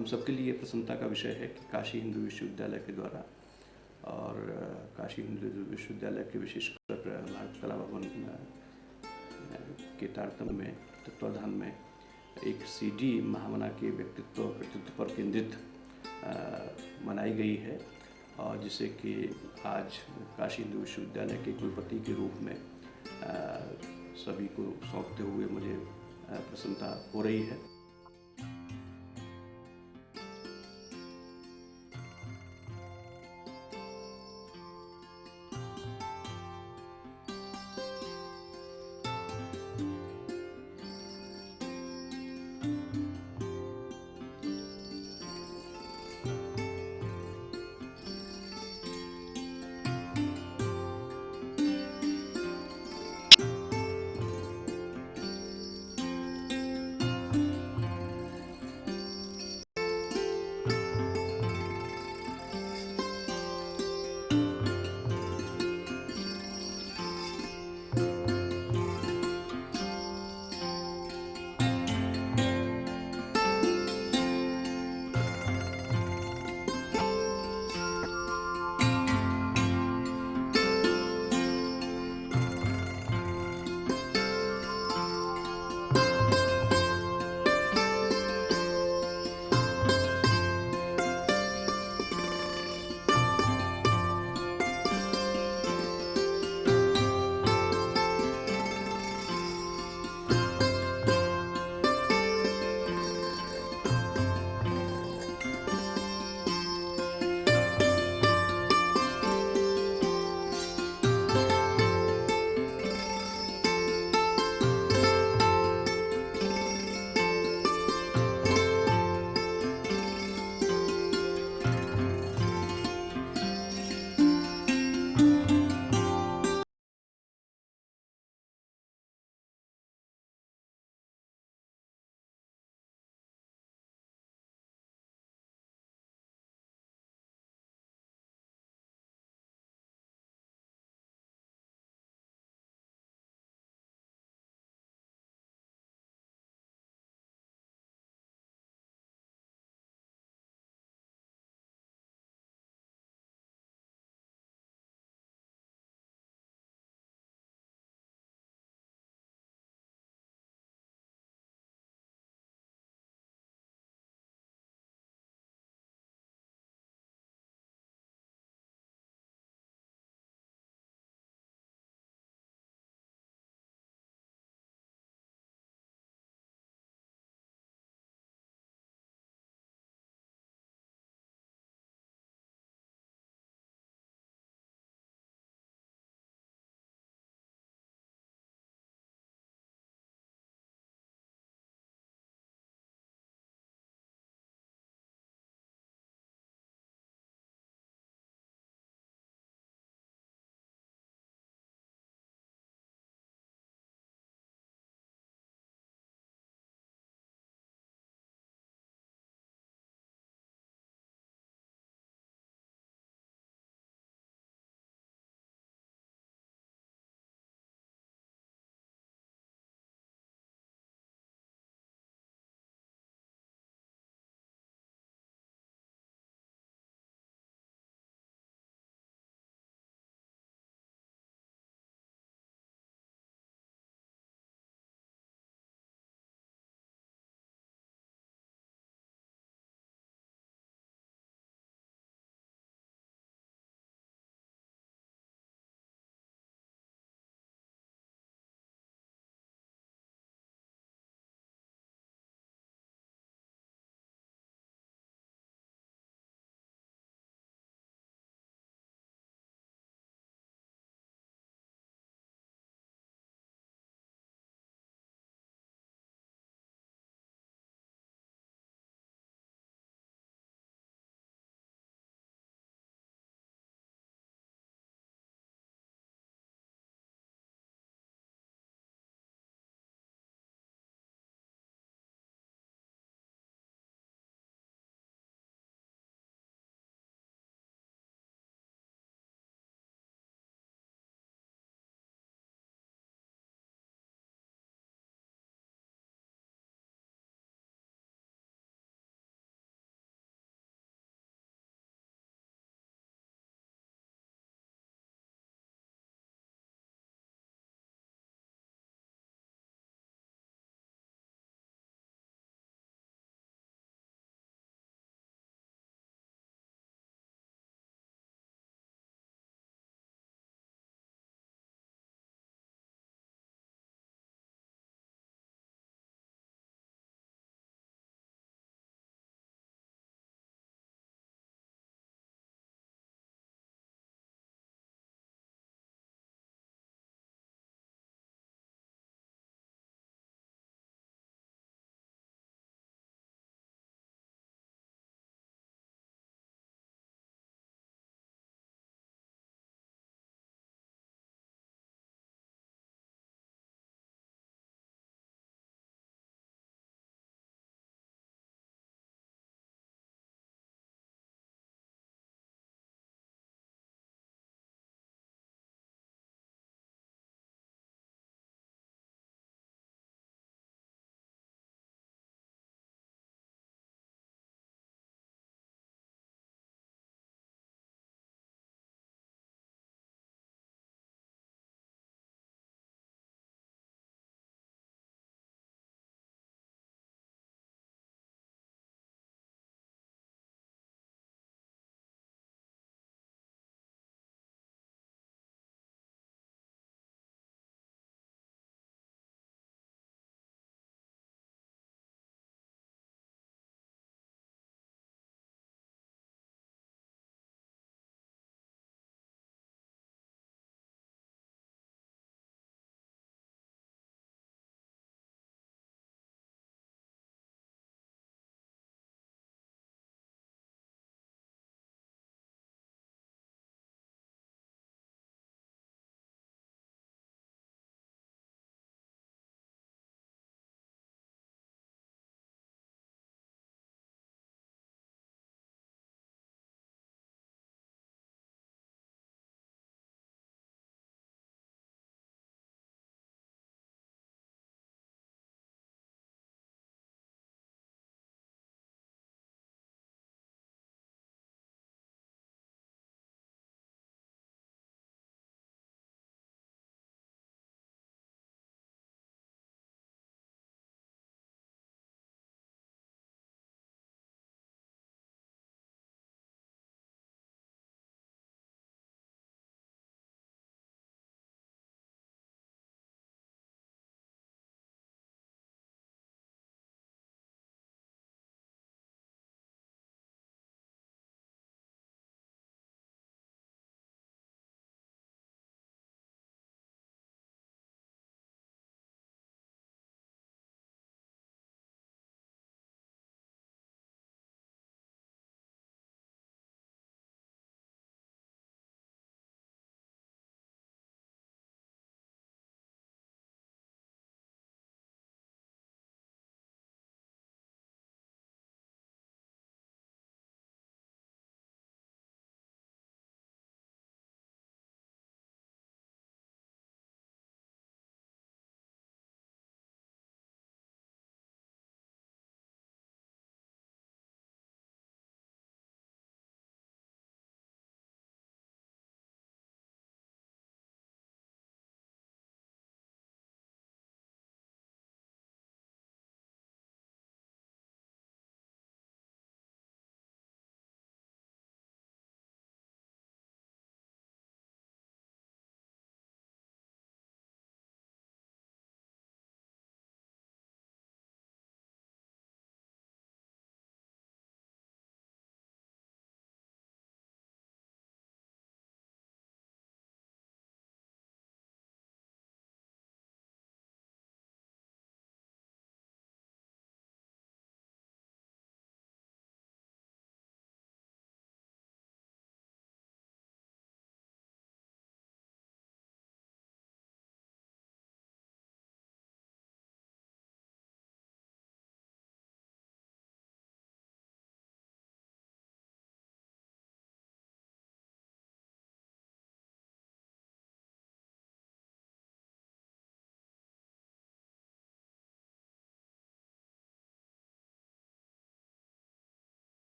हम सबके लिए प्रसन्नता का विषय है कि काशी हिंदू विश्वविद्यालय के द्वारा और काशी हिंदू विश्वविद्यालय के विशेषकर भारत कला भवन के तारतम्य में तत्वाधान में एक सीडी महामना के व्यक्तित्व पर केंद्रित मनाई गई है, और जिसे कि आज काशी हिंदू विश्वविद्यालय के कुलपति के रूप में सभी को सौंपते हुए मुझे प्रसन्नता हो रही है।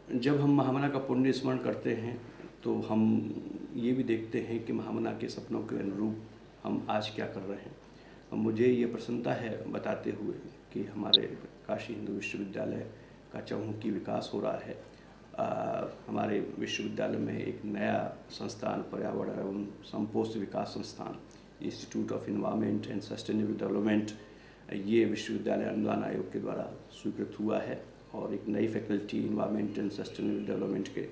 जब हम महामना का पुण्य स्मरण करते हैं तो हम ये भी देखते हैं कि महामना के सपनों के अनुरूप हम आज क्या कर रहे हैं। मुझे ये प्रसन्नता है बताते हुए कि हमारे काशी हिंदू विश्वविद्यालय का चहुमुखी विकास हो रहा है। हमारे विश्वविद्यालय में एक नया संस्थान पर्यावरण एवं समपोष्ट विकास संस्थान institute of environment and sustainable development ये विश्वविद्यालय अनुदान आयोग के द्वारा स्वीकृत हुआ है और एक नई faculty environment and sustainable development के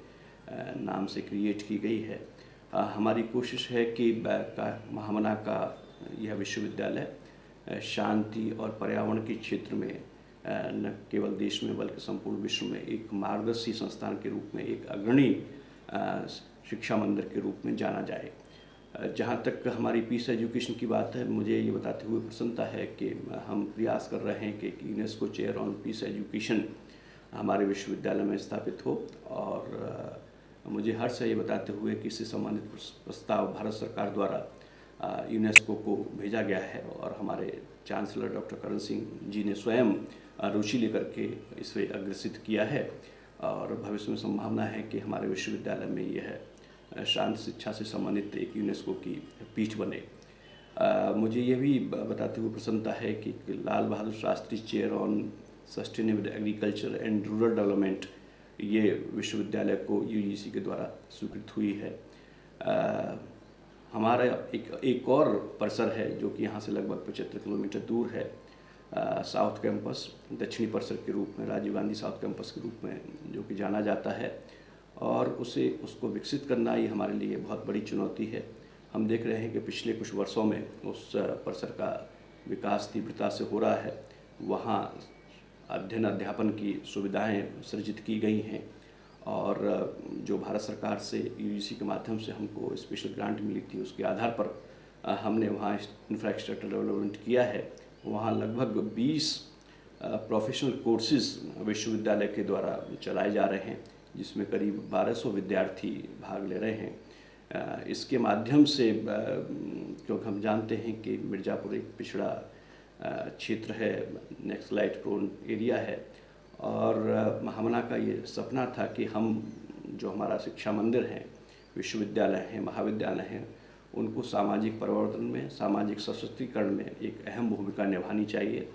नाम से क्रिएट की गई है। हमारी कोशिश है कि महामना का यह विश्वविद्यालय शांति और पर्यावरण के क्षेत्र में न केवल देश में बल्कि संपूर्ण विश्व में एक मार्गदर्शी संस्थान के रूप में एक अग्रणी शिक्षा मंदिर के रूप में जाना जाए। जहाँ तक हमारी पीस एजुकेशन की बात है, मुझे ये बताते हुए प्रसन्नता है कि हम प्रयास कर रहे हैं कि UNESCO chair on peace education हमारे विश्वविद्यालय में स्थापित हो और मुझे हर्ष है ये बताते हुए कि इससे संबंधित प्रस्ताव भारत सरकार द्वारा यूनेस्को को भेजा गया है और हमारे चांसलर डॉक्टर करण सिंह जी ने स्वयं रुचि लेकर के इसे अग्रसित किया है और भविष्य में संभावना है कि हमारे विश्वविद्यालय में यह शांति शिक्षा से संबंधित एक यूनेस्को की पीठ बने। मुझे ये भी बताते हुए प्रसन्नता है कि Lal Bahadur Shastri chair on sustainable agriculture and rural development ये विश्वविद्यालय को यूजीसी के द्वारा स्वीकृत हुई है। हमारा एक और परिसर है जो कि यहाँ से लगभग 75 किलोमीटर दूर है, साउथ कैंपस, दक्षिणी परिसर के रूप में राजीव गांधी साउथ कैंपस के रूप में जो कि जाना जाता है और उसको विकसित करना ये हमारे लिए बहुत बड़ी चुनौती है। हम देख रहे हैं कि पिछले कुछ वर्षों में उस परिसर का विकास तीव्रता से हो रहा है। वहाँ अध्ययन अध्यापन की सुविधाएं सृजित की गई हैं और जो भारत सरकार से यूजीसी के माध्यम से हमको स्पेशल ग्रांट मिली थी उसके आधार पर हमने वहाँ इंफ्रास्ट्रक्चर डेवलपमेंट किया है। वहाँ लगभग 20 प्रोफेशनल कोर्सेज विश्वविद्यालय के द्वारा चलाए जा रहे हैं जिसमें करीब 1200 विद्यार्थी भाग ले रहे हैं। इसके माध्यम से क्योंकि हम जानते हैं कि मिर्ज़ापुर एक पिछड़ा क्षेत्र है, नक्सलाइट प्रोन एरिया है और महामना का ये सपना था कि हम जो हमारा शिक्षा मंदिर है, विश्वविद्यालय हैं, महाविद्यालय हैं, उनको सामाजिक परिवर्तन में, सामाजिक सशक्तिकरण में एक अहम भूमिका निभानी चाहिए।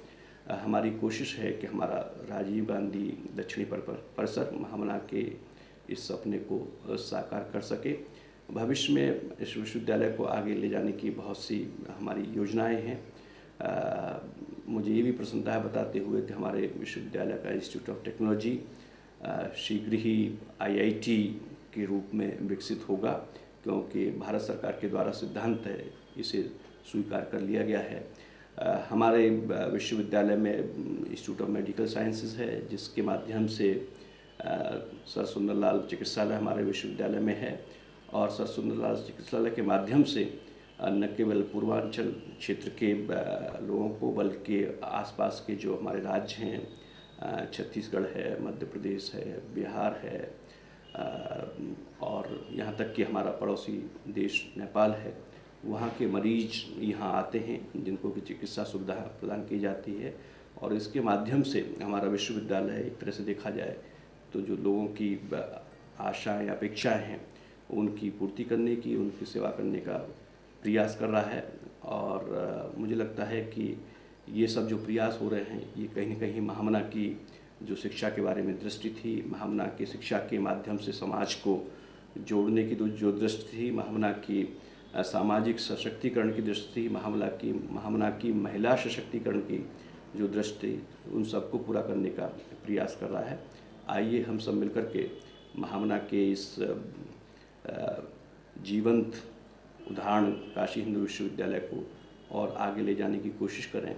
हमारी कोशिश है कि हमारा राजीव गांधी दक्षिणी परिसर महामना के इस सपने को साकार कर सके। भविष्य में इस विश्वविद्यालय को आगे ले जाने की बहुत सी हमारी योजनाएं हैं। मुझे ये भी प्रसन्नता है बताते हुए कि हमारे विश्वविद्यालय का इंस्टीट्यूट ऑफ टेक्नोलॉजी शीघ्र ही आईआईटी के रूप में विकसित होगा क्योंकि भारत सरकार के द्वारा सिद्धांत है, इसे स्वीकार कर लिया गया है। हमारे विश्वविद्यालय में इंस्टीट्यूट ऑफ मेडिकल साइंसेज है जिसके माध्यम से सर सुंदरलाल चिकित्सालय हमारे विश्वविद्यालय में है और सर सुंदरलाल चिकित्सालय के माध्यम से न केवल पूर्वांचल क्षेत्र के लोगों को बल्कि आसपास के जो हमारे राज्य हैं, छत्तीसगढ़ है, मध्य प्रदेश है, बिहार है और यहाँ तक कि हमारा पड़ोसी देश नेपाल है, वहाँ के मरीज यहाँ आते हैं जिनको की चिकित्सा सुविधा प्रदान की जाती है और इसके माध्यम से हमारा विश्वविद्यालय एक तरह से देखा जाए तो जो लोगों की आशाएं अपेक्षाएं हैं उनकी पूर्ति करने की, उनकी सेवा करने का प्रयास कर रहा है और मुझे लगता है कि ये सब जो प्रयास हो रहे हैं ये कहीं न कहीं महामना की जो शिक्षा के बारे में दृष्टि थी, महामना की शिक्षा के माध्यम से समाज को जोड़ने की जो दृष्टि थी, महामना की सामाजिक सशक्तिकरण की दृष्टि थी, महामना की महिला सशक्तिकरण की जो दृष्टि थी, उन सबको पूरा करने का प्रयास कर रहा है। आइए हम सब मिलकर के महामना के इस जीवंत उदाहरण काशी हिंदू विश्वविद्यालय को और आगे ले जाने की कोशिश करें।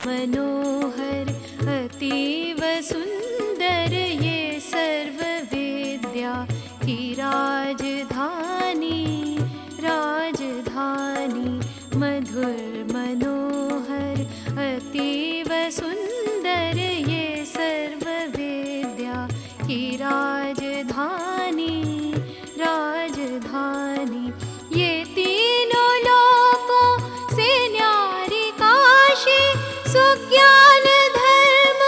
मनोहर अतीव सुंदर ये सर्व विद्या की राजधानी राजधानी मधुर मनोहर अतीव सुंदर ये सर्व विद्या की राजधानी राजधानी ये तीनों लोकों से न्यारी काशी सुज्ञान धर्म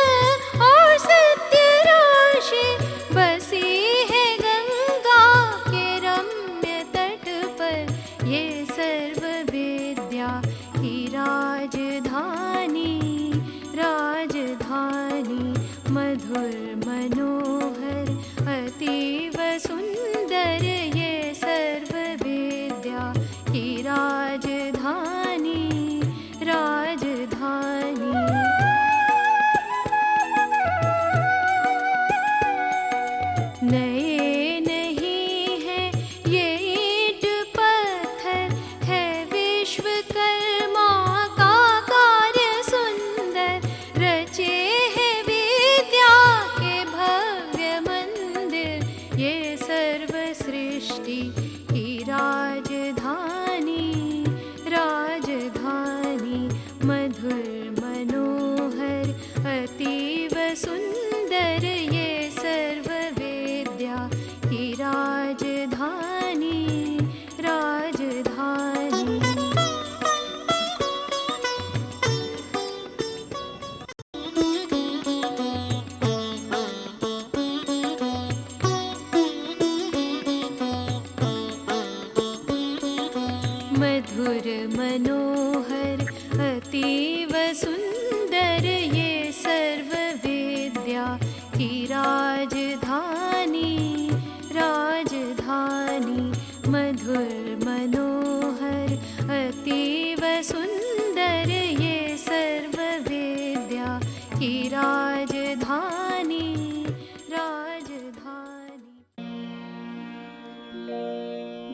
और सत्य राशि बसी है गंगा के रम्य तट पर ये सर्व विद्या की राजधानी राजधानी मधुर मनोहर अतीव सुंदर ये सर्व विद्या की राजधानी राजधानी नए नहीं है ये ईंट पत्थर है विश्वकर्मा का कार्य सुंदर रचे है विद्या के भव्य मंदिर ये सर्व सृष्टि की राजधानी राजधानी मधुर मनोहर अतीव सुंदर ये सर्व विद्या की राजधानी राजधानी मधुर मनोहर अतीव सुंदर ये सर्व विद्या की राजधानी राजधानी मधुर मनोहर अतीव सुंदर ये सर्व विद्या की राजधानी राजधानी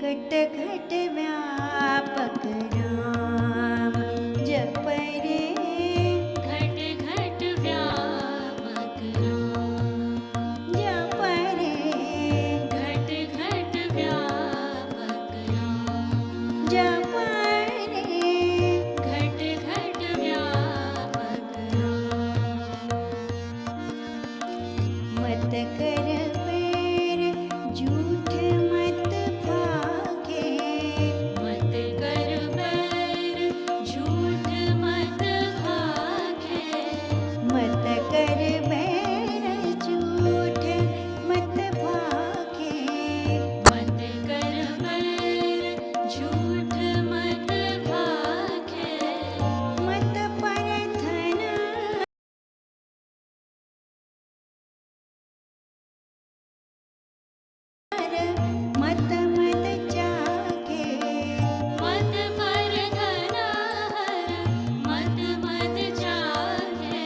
घट घट व्यापक राम जप रे घट घट व्यापक राम जप रे घट घट व्यापक राम जप रे घट घट व्यापक राम मत कर बैर झूठ मत भागे मत कर बैर झूठ मत भागे मत कर बैर झूठ मत भागे मत कर बैर झूठ मत भागे मत पर धन मत मत जागे मत पर धन हर मत मत जागे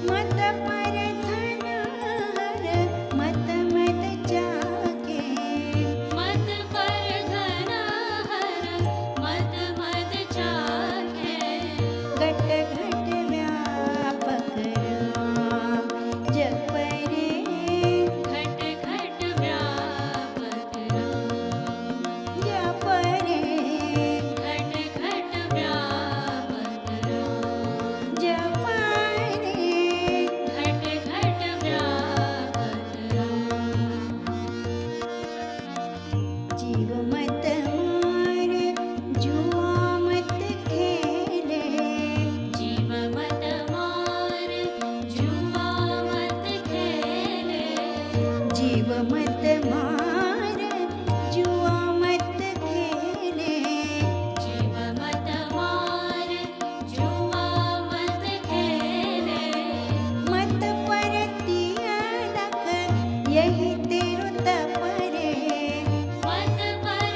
मत पर धन हर मत मत जागे मत पर धन हर मत मत जागे घट घट व्यापक राम जप रे घट घट व्यापक राम जप रे घट घट व्यापक राम जप रे घट घट व्यापक राम जीव मत मार जुआ मत खेले जीव मत मार जुआ मत खेले जीव मत मार जुआ मत खेले जीव मत मार जुआ मत खेले मत परतिया लख यही तेरो तप रे मत पर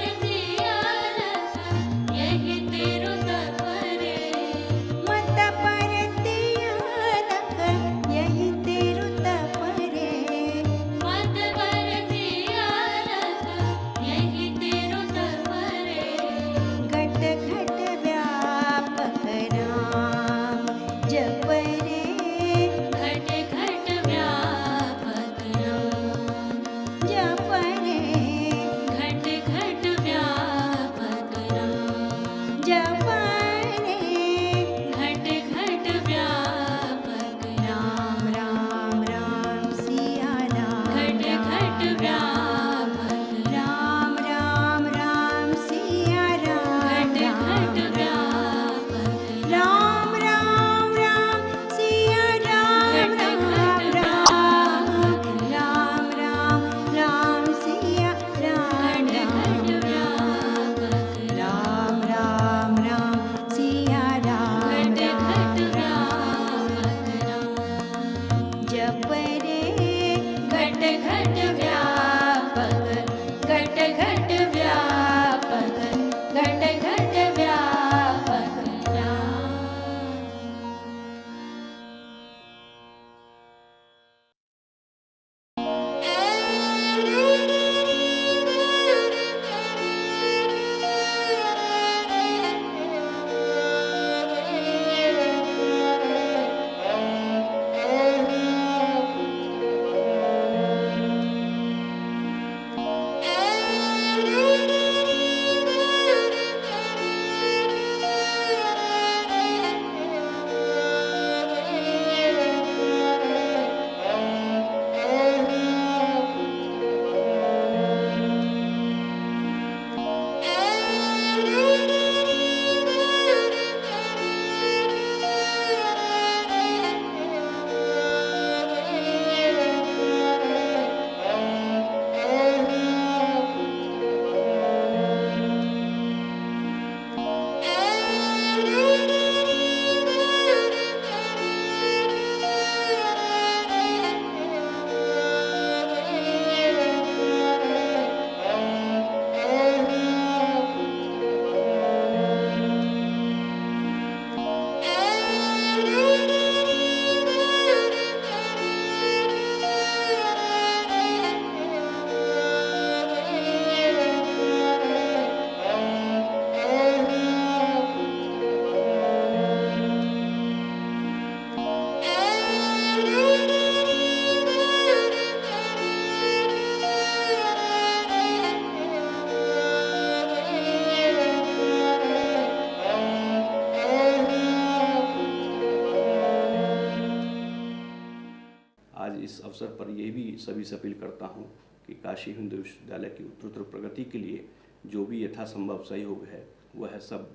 आज इस अवसर पर ये भी सभी से अपील करता हूँ कि काशी हिंदू विश्वविद्यालय की उत्तरोत्तर प्रगति के लिए जो भी यथासंभव सहयोग है वह सब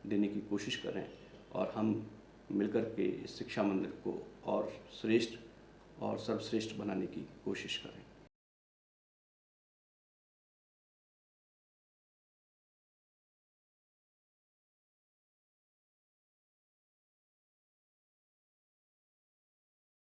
देने की कोशिश करें और हम मिलकर के इस शिक्षा मंदिर को और श्रेष्ठ और सर्वश्रेष्ठ बनाने की कोशिश करें।